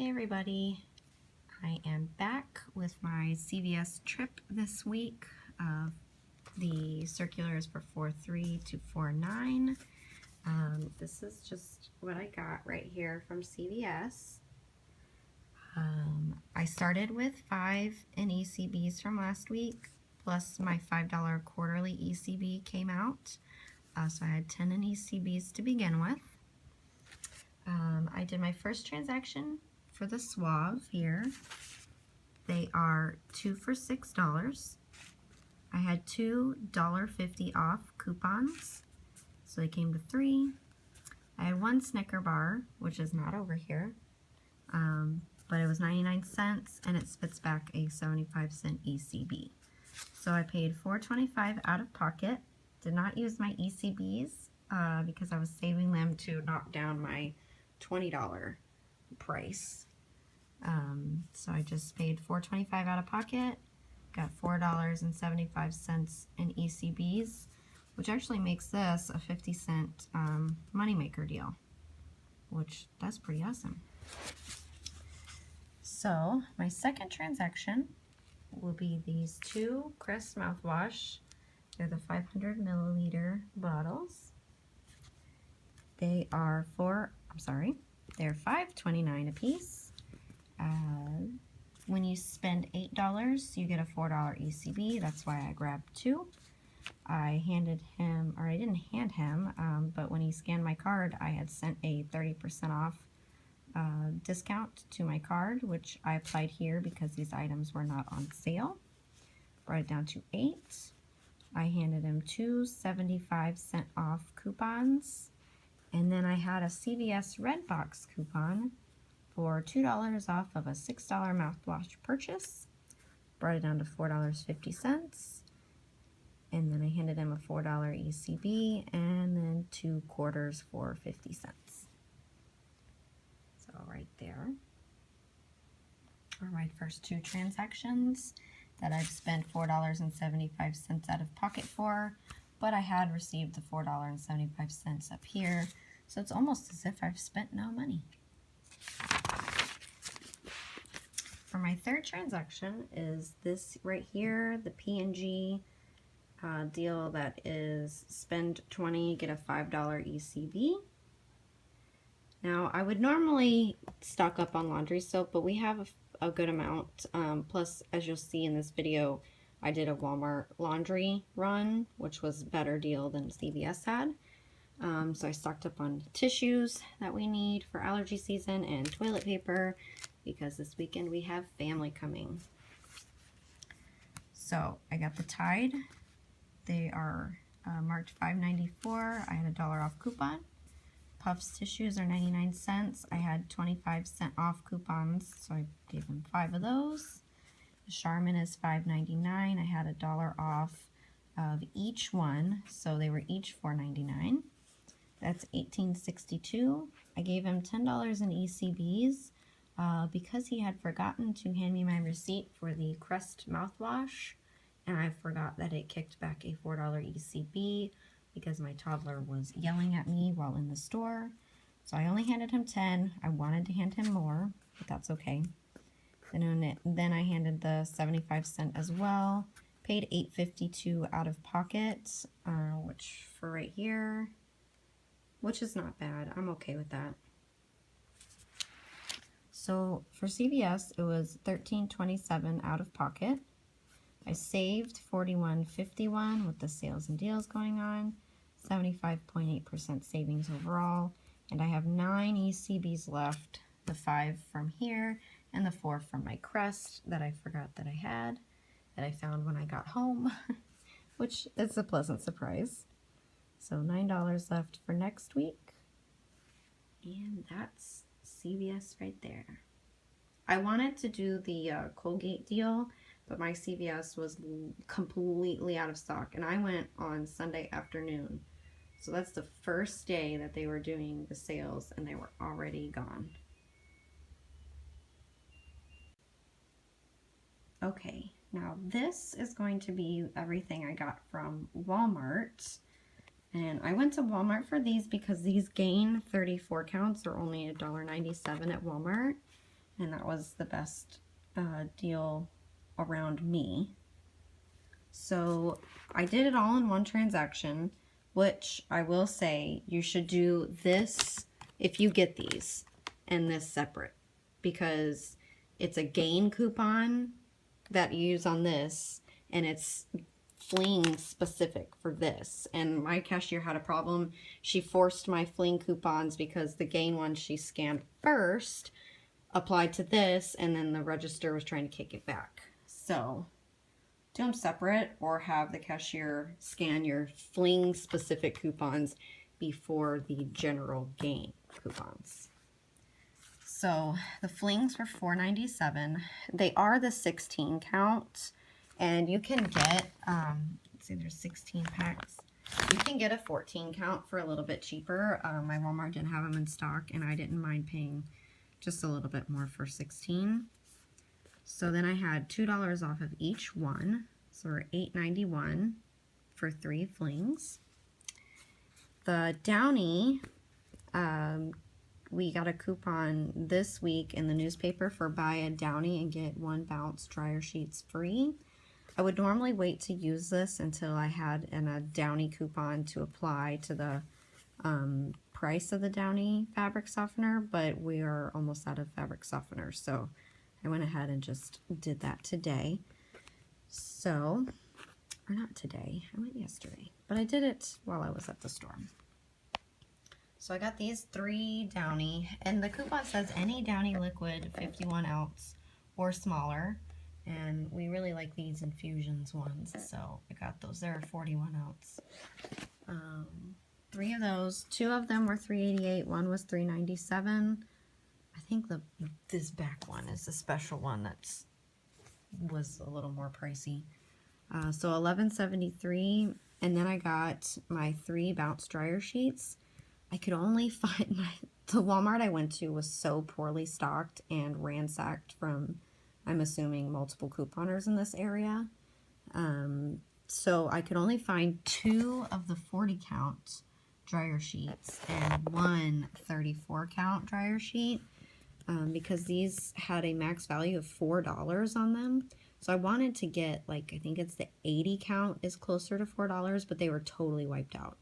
everybody, I am back with my CVS trip this week. The circular is for 4/3 to 4/9. This is just what I got right here from CVS. I started with 5 in ECBs from last week, plus my $5 quarterly ECB came out. So I had 10 in ECBs to begin with. I did my first transaction for the Suave here. They are 2 for $6. I had 2 $1.50 off coupons, so they came to 3. I had 1 Snicker bar, which is not over here, but it was 99 cents, and it spits back a 75-cent ECB. So I paid $4.25 out of pocket. Did not use my ECBs because I was saving them to knock down my $20 price. So I just paid $4.25 out of pocket, got $4.75 in ECBs, which actually makes this a 50-cent moneymaker deal, which that's pretty awesome. So my second transaction will be these 2 Crest mouthwash. They're the 500 milliliter bottles. They are they're $5.29 a piece. When you spend $8, you get a $4 ECB. That's why I grabbed 2. I handed him, or I didn't hand him, but when he scanned my card, I had sent a 30% off discount to my card, which I applied here because these items were not on sale. Brought it down to 8. I handed him 2 75-cent off coupons, and then I had a CVS Red Box coupon for $2 off of a $6 mouthwash purchase. Brought it down to $4.50, and then I handed him a $4 ECB, and then 2 quarters for 50 cents. So right there are my first 2 transactions that I've spent $4.75 out of pocket for, but I had received the $4.75 up here, so it's almost as if I've spent no money. For my third transaction is this right here, the P&G deal that is spend 20, get a $5 ECB. Now, I would normally stock up on laundry soap, but we have a good amount. Plus, as you'll see in this video, I did a Walmart laundry run, which was a better deal than CVS had. So I stocked up on tissues that we need for allergy season and toilet paper because this weekend we have family coming. So I got the Tide. They are marked $5.94. I had a $1 off coupon. Puffs tissues are 99 cents. I had 25-cent off coupons, so I gave them 5 of those. The Charmin is $5.99. I had a $1 off of each one, so they were each $4.99. That's $18.62. I gave him $10 in ECBs because he had forgotten to hand me my receipt for the Crest mouthwash, and I forgot that it kicked back a $4 ECB because my toddler was yelling at me while in the store. So I only handed him 10. I wanted to hand him more, but that's okay. Then I handed the 75-cent as well. Paid $8.52 out of pocket, which for right here, which is not bad. I'm okay with that. So for CVS, it was $13.27 out of pocket. I saved $41.51 with the sales and deals going on, 75.8% savings overall, and I have 9 ECBs left, the 5 from here and the 4 from my Crest that I forgot that I had, that I found when I got home, which is a pleasant surprise. So $9 left for next week, and that's CVS right there. I wanted to do the Colgate deal, but my CVS was completely out of stock, and I went on Sunday afternoon. So that's the first day that they were doing the sales, and they were already gone. Okay, now this is going to be everything I got from Walmart. And I went to Walmart for these because these Gain 34 counts are only $1.97 at Walmart. and that was the best deal around me. So I did it all in one transaction, which I will say you should do this if you get these and this separate, because it's a gain coupon that you use on this, and it's fling specific for this. And my cashier had a problem. She forced my fling coupons because the gain one she scanned first applied to this, and then the register was trying to kick it back. So do them separate, or have the cashier scan your fling specific coupons before the general gain coupons. So the flings were $4.97. They are the 16 count, and you can get, let's see, there's 16 packs. You can get a 14 count for a little bit cheaper. My Walmart didn't have them in stock, and I didn't mind paying just a little bit more for 16. So then I had $2 off of each one, so we're $8.91 for 3 flings. The Downy, we got a coupon this week in the newspaper for buy a Downy and get 1 bounce dryer sheets free. I would normally wait to use this until I had a Downy coupon to apply to the price of the Downy fabric softener, but we are almost out of fabric softener, so I went ahead and just did that today. So, or not today, I went yesterday, but I did it while I was at the store. So I got these 3 Downy, and the coupon says any Downy liquid 51 ounce or smaller, and we really like these infusions ones, so I got those. They're 41 ounce. 3 of those, 2 of them were $3.88, one was $3.97. I think this back one is the special one that was a little more pricey. So $11.73, and then I got my 3 bounce dryer sheets. I could only find the Walmart I went to was so poorly stocked and ransacked from, I'm assuming, multiple couponers in this area. So I could only find 2 of the 40 count dryer sheets and 1 34 count dryer sheet. Because these had a max value of $4 on them. So I wanted to get, like, I think it's the 80 count is closer to $4, but they were totally wiped out.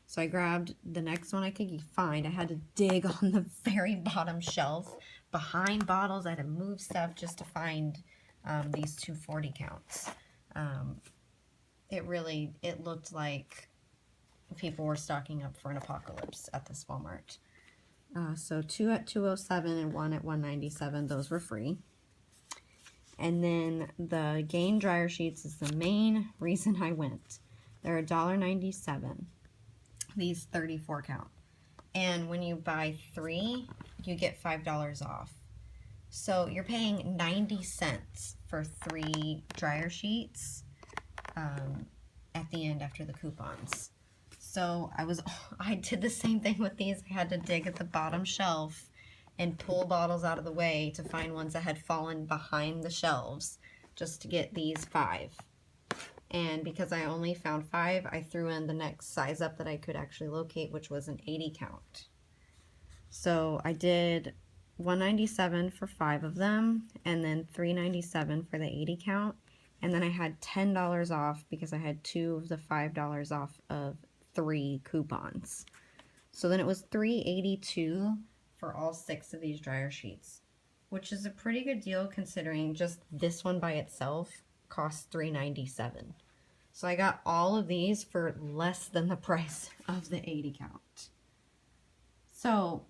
So I grabbed the next one I could find. I had to dig on the very bottom shelf behind bottles. I had to move stuff just to find these 2 40 counts. It looked like people were stocking up for an apocalypse at this Walmart. So 2 at $2.07 and 1 at $1.97. Those were free. And then the Gain dryer sheets is the main reason I went. They're $1.97. These 34 count. And when you buy 3, you get $5 off. So you're paying 90 cents for 3 dryer sheets at the end after the coupons. So I did the same thing with these. I had to dig at the bottom shelf and pull bottles out of the way to find ones that had fallen behind the shelves just to get these 5. And because I only found 5, I threw in the next size up that I could actually locate, which was an 80 count. So I did $1.97 for 5 of them, and then $3.97 for the 80 count. And then I had $10 off because I had 2 of the $5 off of 3 coupons. So then it was $3.82 for all 6 of these dryer sheets, which is a pretty good deal considering just this one by itself costs $3.97. So I got all of these for less than the price of the 80 count. So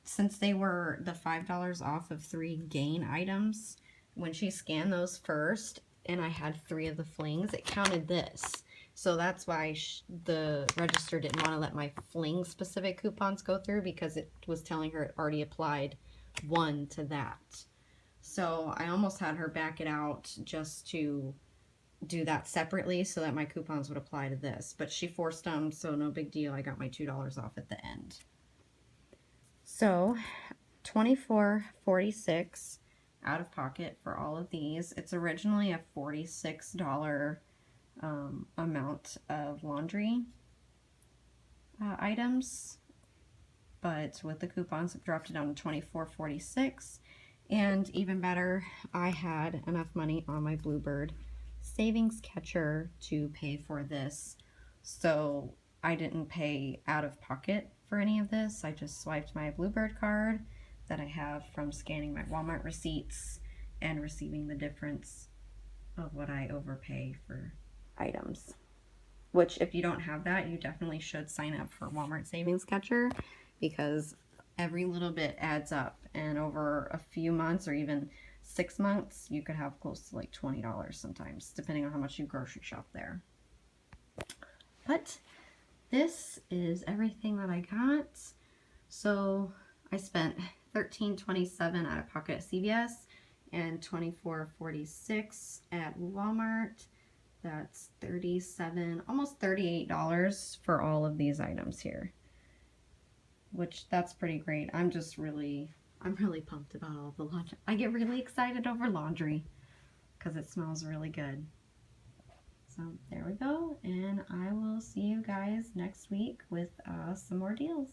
since they were the $5 off of 3 Gain items, when she scanned those first and I had 3 of the flings, it counted this. So that's why the register didn't want to let my fling specific coupons go through, because it was telling her it already applied 1 to that. So I almost had her back it out just to do that separately so that my coupons would apply to this. But she forced them, so no big deal. I got my $2 off at the end. So $24.46 out of pocket for all of these. It's originally a $46 amount of laundry items, but with the coupons it dropped it down to $24.46, And even better, I had enough money on my Bluebird savings catcher to pay for this. So I didn't pay out of pocket for any of this. I just swiped my Bluebird card that I have from scanning my Walmart receipts and receiving the difference of what I overpay for items. Which, if you don't have that, you definitely should sign up for Walmart Savings Catcher, because every little bit adds up, and over a few months or even 6 months, you could have close to like $20 sometimes, depending on how much you grocery shop there. But this is everything that I got. So I spent $13.27 out of pocket at CVS and $24.46 at Walmart. That's $37, almost $38 for all of these items here, which that's pretty great. I'm really pumped about all the laundry. I get really excited over laundry because it smells really good. So there we go, and I will see you guys next week with some more deals.